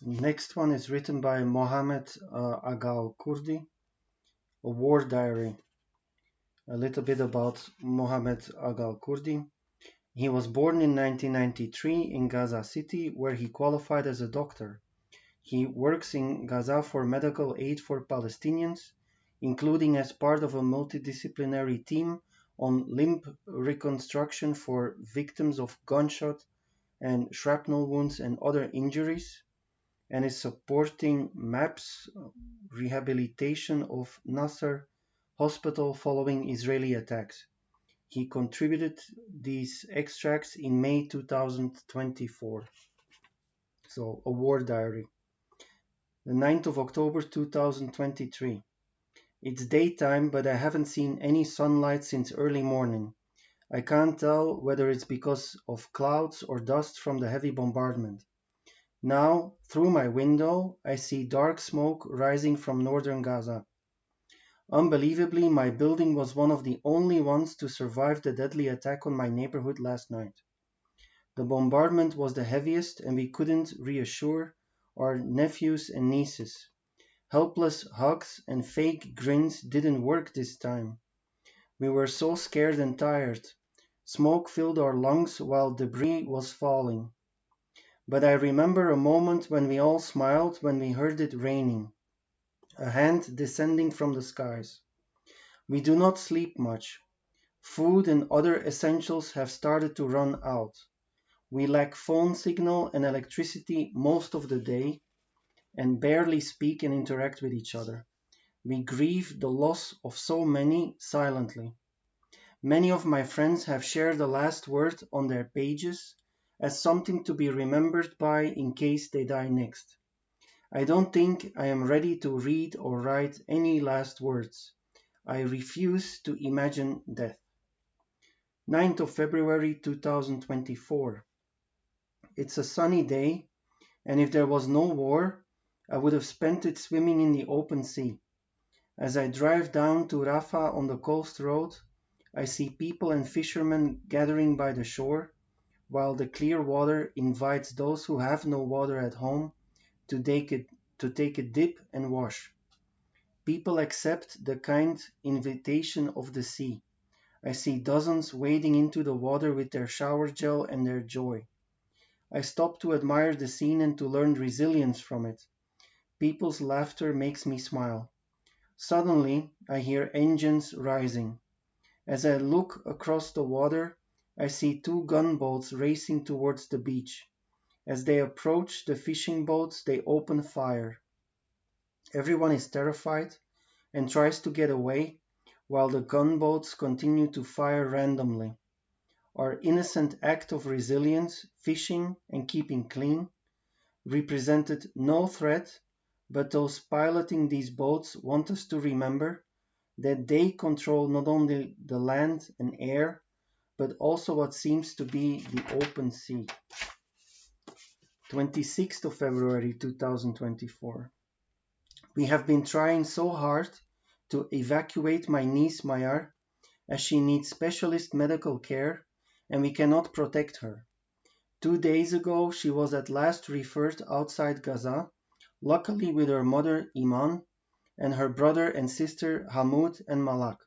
Next one is written by Mohammed Aghaalkurdi, a war diary. A little bit about Mohammed Aghaalkurdi. He was born in 1993 in Gaza City, where he qualified as a doctor. He works in Gaza for medical aid for Palestinians, including as part of a multidisciplinary team on limb reconstruction for victims of gunshot and shrapnel wounds and other injuries, and is supporting MAPS rehabilitation of Nasser Hospital following Israeli attacks. He contributed these extracts in May 2024. So, a war diary. The 9th of October 2023. It's daytime, but I haven't seen any sunlight since early morning. I can't tell whether it's because of clouds or dust from the heavy bombardment. Now, through my window, I see dark smoke rising from northern Gaza. Unbelievably, my building was one of the only ones to survive the deadly attack on my neighborhood last night. The bombardment was the heaviest, and we couldn't reassure our nephews and nieces. Helpless hugs and fake grins didn't work this time. We were so scared and tired. Smoke filled our lungs while debris was falling. But I remember a moment when we all smiled when we heard it raining, a hand descending from the skies. We do not sleep much. Food and other essentials have started to run out. We lack phone signal and electricity most of the day and barely speak and interact with each other. We grieve the loss of so many silently. Many of my friends have shared the last word on their pages as something to be remembered by in case they die next. I don't think I am ready to read or write any last words. I refuse to imagine death. 9th of February 2024. It's a sunny day, and if there was no war, I would have spent it swimming in the open sea. As I drive down to Rafah on the coast road, I see people and fishermen gathering by the shore, while the clear water invites those who have no water at home to take a dip and wash. People accept the kind invitation of the sea. I see dozens wading into the water with their shower gel and their joy. I stop to admire the scene and to learn resilience from it. People's laughter makes me smile. Suddenly, I hear engines rising. As I look across the water, I see two gunboats racing towards the beach. As they approach the fishing boats, they open fire. Everyone is terrified and tries to get away, while the gunboats continue to fire randomly. Our innocent act of resilience, fishing and keeping clean, represented no threat, but those piloting these boats want us to remember that they control not only the land and air, but also what seems to be the open sea. 26th of February 2024. We have been trying so hard to evacuate my niece Mayar as she needs specialist medical care and we cannot protect her. 2 days ago she was at last referred outside Gaza, luckily with her mother Iman and her brother and sister Hamoud and Malak.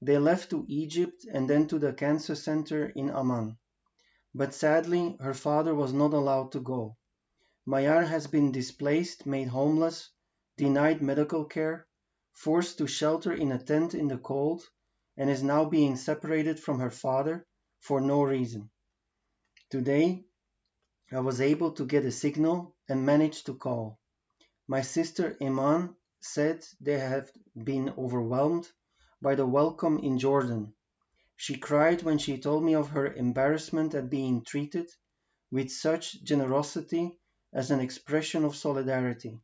They left to Egypt and then to the cancer center in Amman. But sadly, her father was not allowed to go. Mayar has been displaced, made homeless, denied medical care, forced to shelter in a tent in the cold, and is now being separated from her father for no reason. Today, I was able to get a signal and managed to call. My sister Iman said they have been overwhelmed by the welcome in Jordan. She cried when she told me of her embarrassment at being treated with such generosity as an expression of solidarity.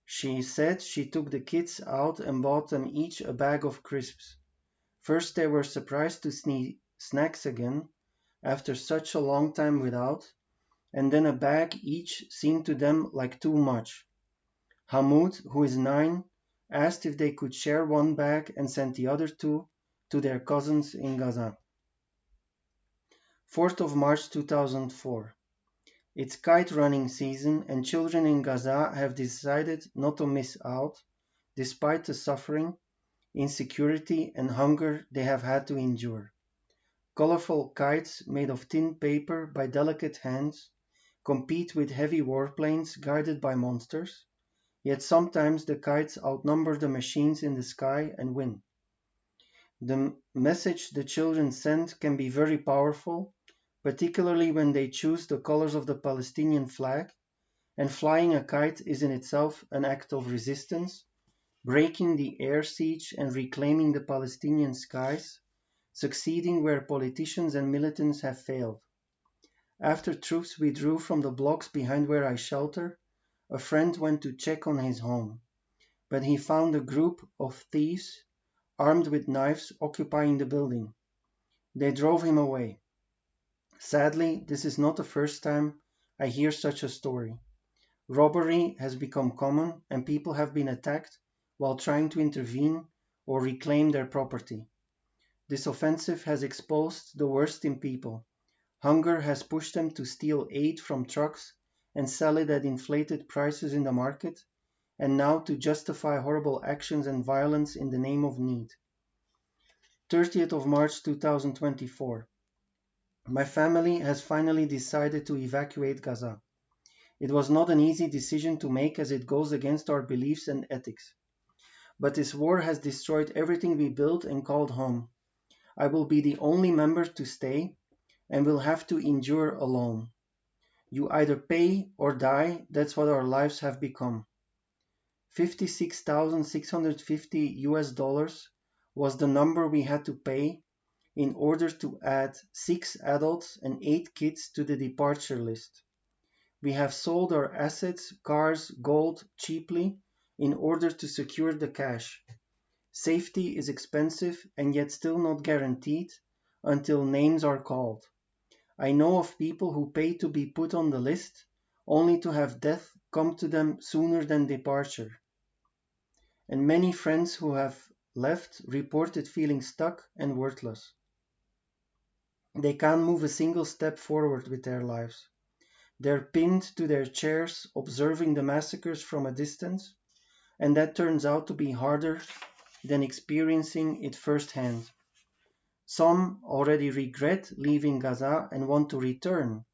She said she took the kids out and bought them each a bag of crisps. First they were surprised to see snacks again, after such a long time without, and then a bag each seemed to them like too much. Hamoud, who is 9, asked if they could share one bag and sent the other two to their cousins in Gaza. 4th of March 2004. It's kite running season, and children in Gaza have decided not to miss out, despite the suffering, insecurity, and hunger they have had to endure. Colorful kites made of thin paper by delicate hands compete with heavy warplanes guided by monsters, yet sometimes the kites outnumber the machines in the sky and win. The message the children send can be very powerful, particularly when they choose the colors of the Palestinian flag, and flying a kite is in itself an act of resistance, breaking the air siege and reclaiming the Palestinian skies, succeeding where politicians and militants have failed. After troops withdrew from the blocks behind where I shelter, a friend went to check on his home, but he found a group of thieves armed with knives occupying the building. They drove him away. Sadly, this is not the first time I hear such a story. Robbery has become common, and people have been attacked while trying to intervene or reclaim their property. This offensive has exposed the worst in people. Hunger has pushed them to steal aid from trucks and sell it at inflated prices in the market, and now to justify horrible actions and violence in the name of need. 30th of March 2024. My family has finally decided to evacuate Gaza. It was not an easy decision to make as it goes against our beliefs and ethics. But this war has destroyed everything we built and called home. I will be the only member to stay and will have to endure alone. You either pay or die, that's what our lives have become. 56,650 US dollars was the number we had to pay in order to add 6 adults and 8 kids to the departure list. We have sold our assets, cars, gold cheaply in order to secure the cash. Safety is expensive and yet still not guaranteed until names are called. I know of people who pay to be put on the list only to have death come to them sooner than departure. And many friends who have left reported feeling stuck and worthless. They can't move a single step forward with their lives. They're pinned to their chairs observing the massacres from a distance, and that turns out to be harder than experiencing it firsthand. Some already regret leaving Gaza and want to return,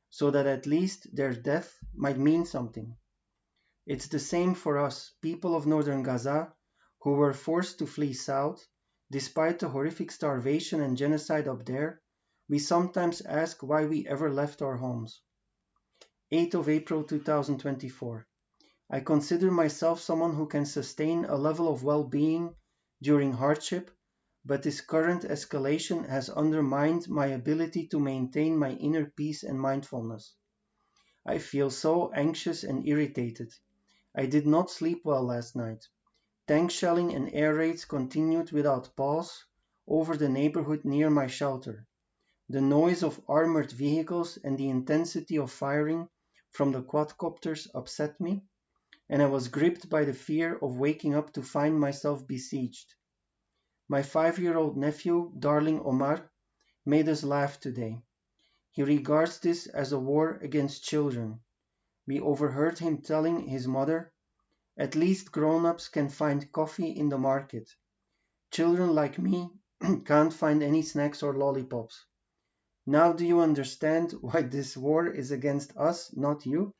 so that at least their death might mean something. It's the same for us, people of northern Gaza, who were forced to flee south. Despite the horrific starvation and genocide up there, we sometimes ask why we ever left our homes. 8th of April 2024. I consider myself someone who can sustain a level of well-being during hardship, but this current escalation has undermined my ability to maintain my inner peace and mindfulness. I feel so anxious and irritated. I did not sleep well last night. Tank shelling and air raids continued without pause over the neighborhood near my shelter. The noise of armored vehicles and the intensity of firing from the quadcopters upset me, and I was gripped by the fear of waking up to find myself besieged. My 5-year-old nephew, darling Omar, made us laugh today. He regards this as a war against children. We overheard him telling his mother, "At least grown-ups can find coffee in the market. Children like me can't find any snacks or lollipops. Now do you understand why this war is against us, not you?"